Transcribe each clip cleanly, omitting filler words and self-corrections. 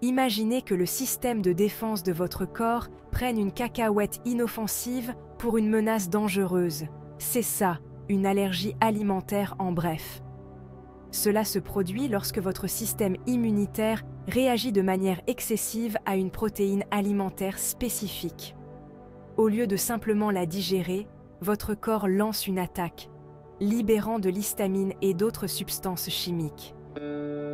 Imaginez que le système de défense de votre corps prenne une cacahuète inoffensive pour une menace dangereuse. C'est ça, une allergie alimentaire en bref. Cela se produit lorsque votre système immunitaire réagit de manière excessive à une protéine alimentaire spécifique. Au lieu de simplement la digérer, votre corps lance une attaque, libérant de l'histamine et d'autres substances chimiques.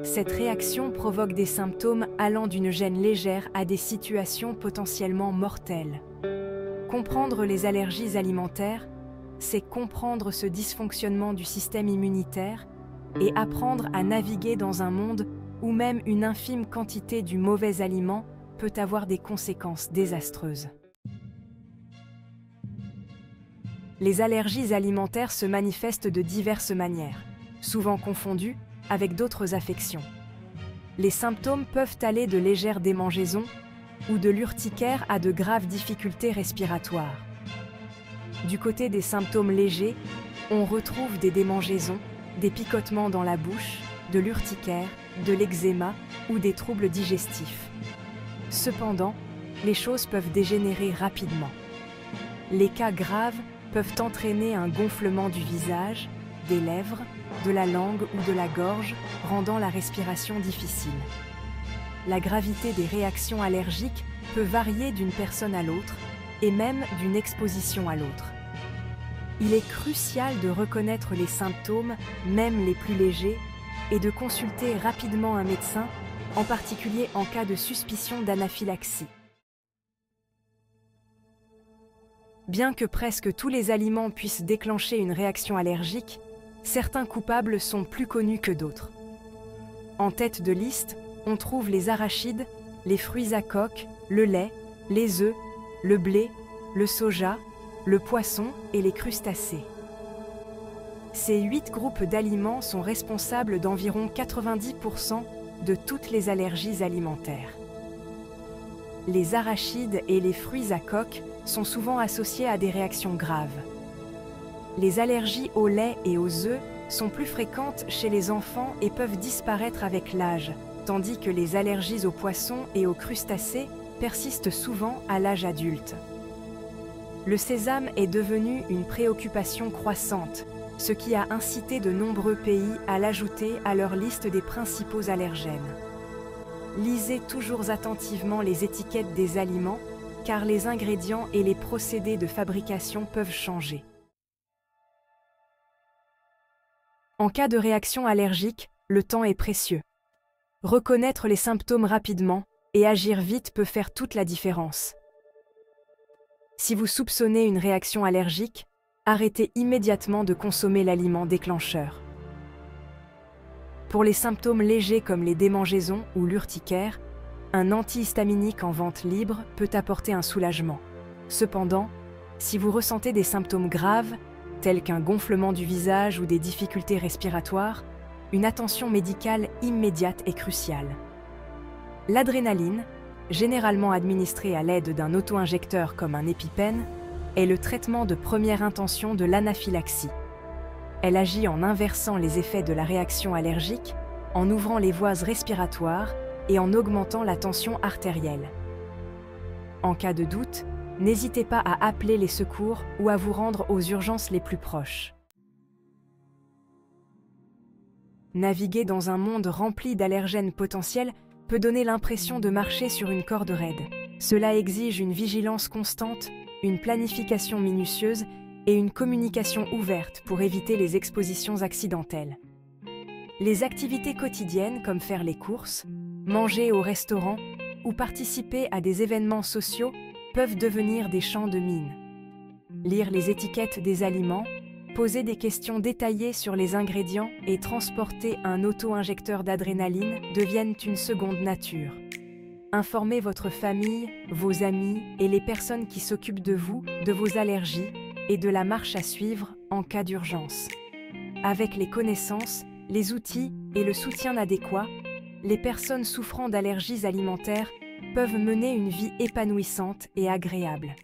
Cette réaction provoque des symptômes allant d'une gêne légère à des situations potentiellement mortelles. Comprendre les allergies alimentaires, c'est comprendre ce dysfonctionnement du système immunitaire et apprendre à naviguer dans un monde où même une infime quantité du mauvais aliment peut avoir des conséquences désastreuses. Les allergies alimentaires se manifestent de diverses manières, souvent confondues avec d'autres affections. Les symptômes peuvent aller de légères démangeaisons ou de l'urticaire à de graves difficultés respiratoires. Du côté des symptômes légers, on retrouve des démangeaisons, des picotements dans la bouche, de l'urticaire, de l'eczéma ou des troubles digestifs. Cependant, les choses peuvent dégénérer rapidement. Les cas graves peuvent entraîner un gonflement du visage, des lèvres, de la langue ou de la gorge, rendant la respiration difficile. La gravité des réactions allergiques peut varier d'une personne à l'autre et même d'une exposition à l'autre. Il est crucial de reconnaître les symptômes, même les plus légers, et de consulter rapidement un médecin, en particulier en cas de suspicion d'anaphylaxie. Bien que presque tous les aliments puissent déclencher une réaction allergique, certains coupables sont plus connus que d'autres. En tête de liste, on trouve les arachides, les fruits à coque, le lait, les œufs, le blé, le soja, le poisson et les crustacés. Ces 8 groupes d'aliments sont responsables d'environ 90% de toutes les allergies alimentaires. Les arachides et les fruits à coque sont souvent associés à des réactions graves. Les allergies au lait et aux œufs sont plus fréquentes chez les enfants et peuvent disparaître avec l'âge, tandis que les allergies aux poissons et aux crustacés persistent souvent à l'âge adulte. Le sésame est devenu une préoccupation croissante, ce qui a incité de nombreux pays à l'ajouter à leur liste des principaux allergènes. Lisez toujours attentivement les étiquettes des aliments, car les ingrédients et les procédés de fabrication peuvent changer. En cas de réaction allergique, le temps est précieux. Reconnaître les symptômes rapidement et agir vite peut faire toute la différence. Si vous soupçonnez une réaction allergique, arrêtez immédiatement de consommer l'aliment déclencheur. Pour les symptômes légers comme les démangeaisons ou l'urticaire, un antihistaminique en vente libre peut apporter un soulagement. Cependant, si vous ressentez des symptômes graves, tels qu'un gonflement du visage ou des difficultés respiratoires, une attention médicale immédiate est cruciale. L'adrénaline, généralement administrée à l'aide d'un auto-injecteur comme un EpiPen, est le traitement de première intention de l'anaphylaxie. Elle agit en inversant les effets de la réaction allergique, en ouvrant les voies respiratoires et en augmentant la tension artérielle. En cas de doute, n'hésitez pas à appeler les secours ou à vous rendre aux urgences les plus proches. Naviguer dans un monde rempli d'allergènes potentiels peut donner l'impression de marcher sur une corde raide. Cela exige une vigilance constante, une planification minutieuse et une communication ouverte pour éviter les expositions accidentelles. Les activités quotidiennes comme faire les courses, manger au restaurant ou participer à des événements sociaux peuvent devenir des champs de mines. Lire les étiquettes des aliments, poser des questions détaillées sur les ingrédients et transporter un auto-injecteur d'adrénaline deviennent une seconde nature. Informez votre famille, vos amis et les personnes qui s'occupent de vous, de vos allergies et de la marche à suivre en cas d'urgence. Avec les connaissances, les outils et le soutien adéquat, les personnes souffrant d'allergies alimentaires peuvent mener une vie épanouissante et agréable.